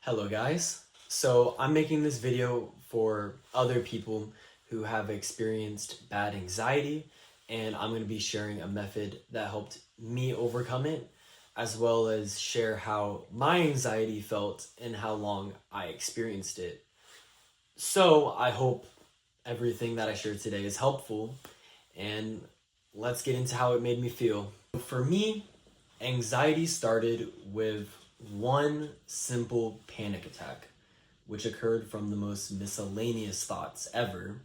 Hello guys. So I'm making this video for other people who have experienced bad anxiety, and I'm going to be sharing a method that helped me overcome it, as well as share how my anxiety felt and how long I experienced it. So I hope everything that I share today is helpful, and let's get into how it made me feel. For me, anxiety started with one simple panic attack, which occurred from the most miscellaneous thoughts ever.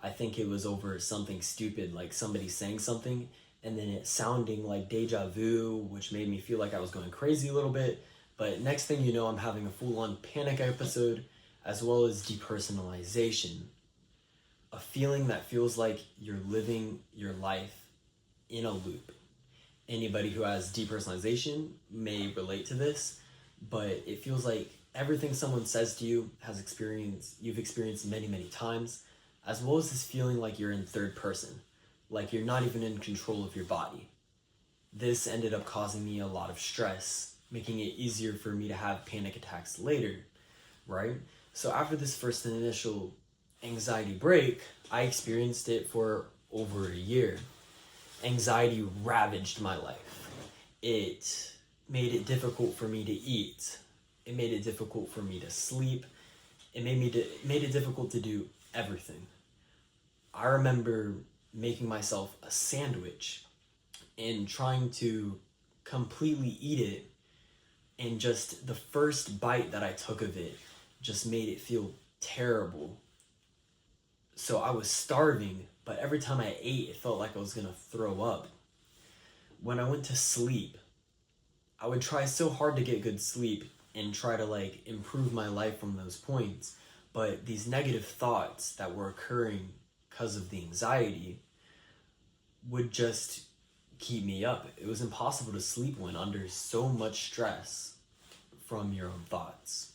I think it was over something stupid, like somebody saying something, and then it sounding like deja vu, which made me feel like I was going crazy a little bit. But next thing you know, I'm having a full-on panic episode, as well as depersonalization. A feeling that feels like you're living your life in a loop. Anybody who has depersonalization may relate to this, but it feels like everything someone says to you you've experienced many times, as well as this feeling like you're in third person, like you're not even in control of your body. This ended up causing me a lot of stress, making it easier for me to have panic attacks later, right? So after this first initial anxiety break, I experienced it for over a year. Anxiety ravaged my life. It made it difficult for me to eat. It made it difficult for me to sleep. It made it difficult to do everything. I remember making myself a sandwich and trying to completely eat it, and just the first bite that I took of it just made it feel terrible. So I was starving, but every time I ate, it felt like I was gonna throw up. When I went to sleep, I would try so hard to get good sleep and try to improve my life from those points. But these negative thoughts that were occurring because of the anxiety would just keep me up. It was impossible to sleep when under so much stress from your own thoughts.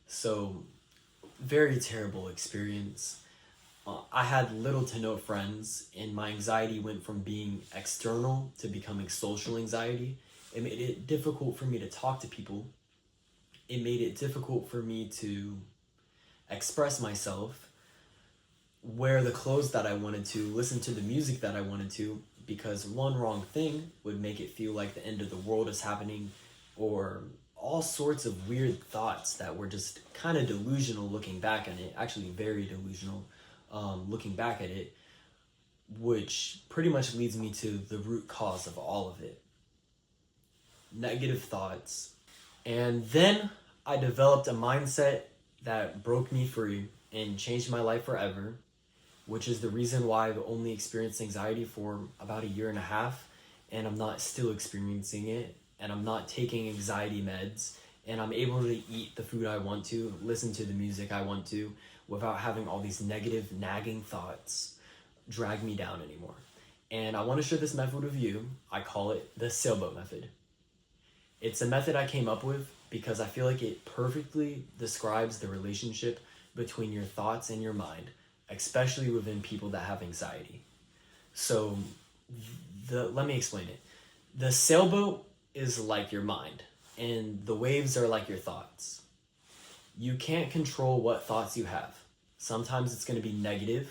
So, very terrible experience. I had little to no friends, and my anxiety went from being external to becoming social anxiety. It made it difficult for me to talk to people. It made it difficult for me to express myself, wear the clothes that I wanted to, listen to the music that I wanted to, because one wrong thing would make it feel like the end of the world is happening, or all sorts of weird thoughts that were just kind of delusional looking back at it, actually very delusional looking back at it, which pretty much leads me to the root cause of all of it. Negative thoughts. And then I developed a mindset that broke me free and changed my life forever, which is the reason why I've only experienced anxiety for about a year and a half, and I'm not still experiencing it, and I'm not taking anxiety meds, and I'm able to eat the food I want to, listen to the music I want to, without having all these negative, nagging thoughts drag me down anymore. And I want to share this method with you. I call it the sailboat method. It's a method I came up with because I feel like it perfectly describes the relationship between your thoughts and your mind, especially within people that have anxiety. So let me explain it. The sailboat is like your mind, and the waves are like your thoughts. You can't control what thoughts you have. Sometimes it's going to be negative,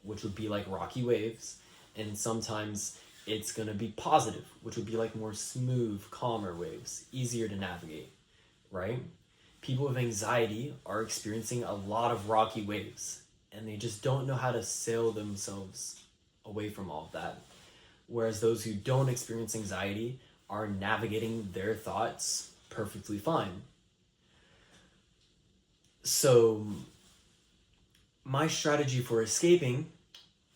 which would be like rocky waves, and sometimes it's going to be positive, which would be like more smooth, calmer waves, easier to navigate, right? People with anxiety are experiencing a lot of rocky waves, and they just don't know how to sail themselves away from all of that. Whereas those who don't experience anxiety are navigating their thoughts perfectly fine. So my strategy for escaping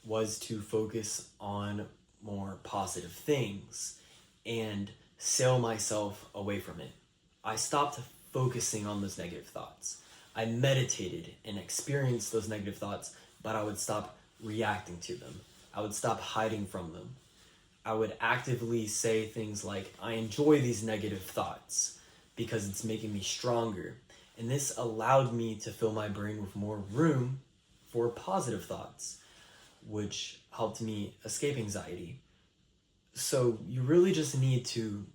was to focus on more positive things and sail myself away from it. I stopped focusing on those negative thoughts. I meditated and experienced those negative thoughts, but I would stop reacting to them. I would stop hiding from them. I would actively say things like, I enjoy these negative thoughts because it's making me stronger. And this allowed me to fill my brain with more room for positive thoughts, which helped me escape anxiety. So you really just need to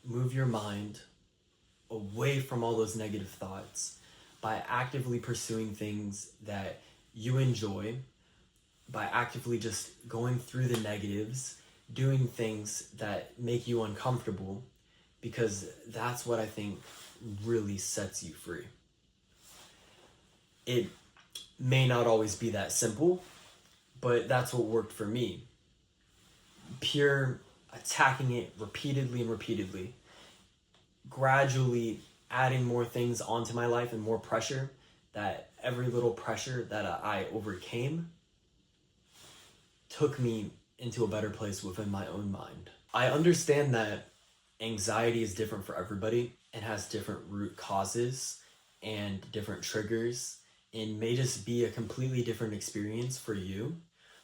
move your mind away from all those negative thoughts by actively pursuing things that you enjoy, by actively just going through the negatives, doing things that make you uncomfortable, because that's what I think really sets you free. It may not always be that simple, but that's what worked for me. Pure attacking it repeatedly and repeatedly, gradually adding more things onto my life and more pressure, that every little pressure that I overcame took me into a better place within my own mind. I understand that anxiety is different for everybody and has different root causes and different triggers and may just be a completely different experience for you.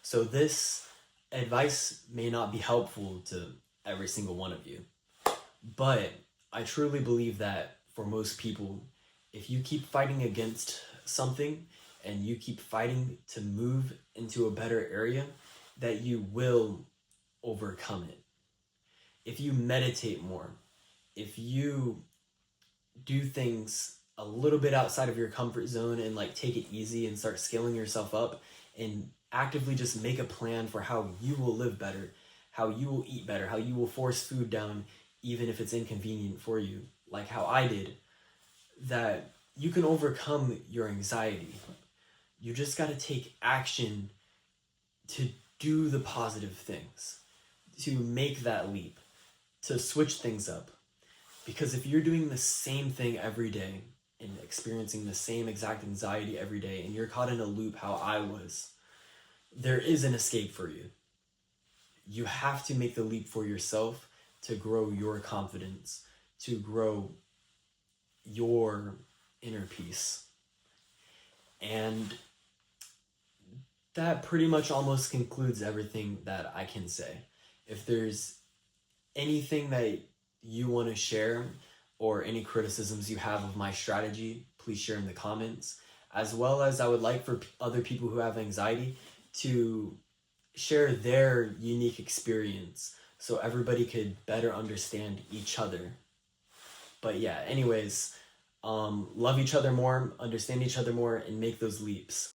So this advice may not be helpful to every single one of you. But I truly believe that for most people, if you keep fighting against something and you keep fighting to move into a better area, that you will overcome it. If you meditate more, if you do things a little bit outside of your comfort zone and like take it easy and start scaling yourself up and actively just make a plan for how you will live better, how you will eat better, how you will force food down even if it's inconvenient for you, like how I did, that you can overcome your anxiety. You just got to take action to do the positive things, to make that leap, to switch things up. Because if you're doing the same thing every day and experiencing the same exact anxiety every day and you're caught in a loop how I was, there is an escape for you. You have to make the leap for yourself to grow your confidence, to grow your inner peace. And that pretty much almost concludes everything that I can say. If there's anything that you want to share or any criticisms you have of my strategy, please share in the comments. As well as I would like for other people who have anxiety to share their unique experience so everybody could better understand each other. But yeah, anyways, love each other more, understand each other more, and make those leaps.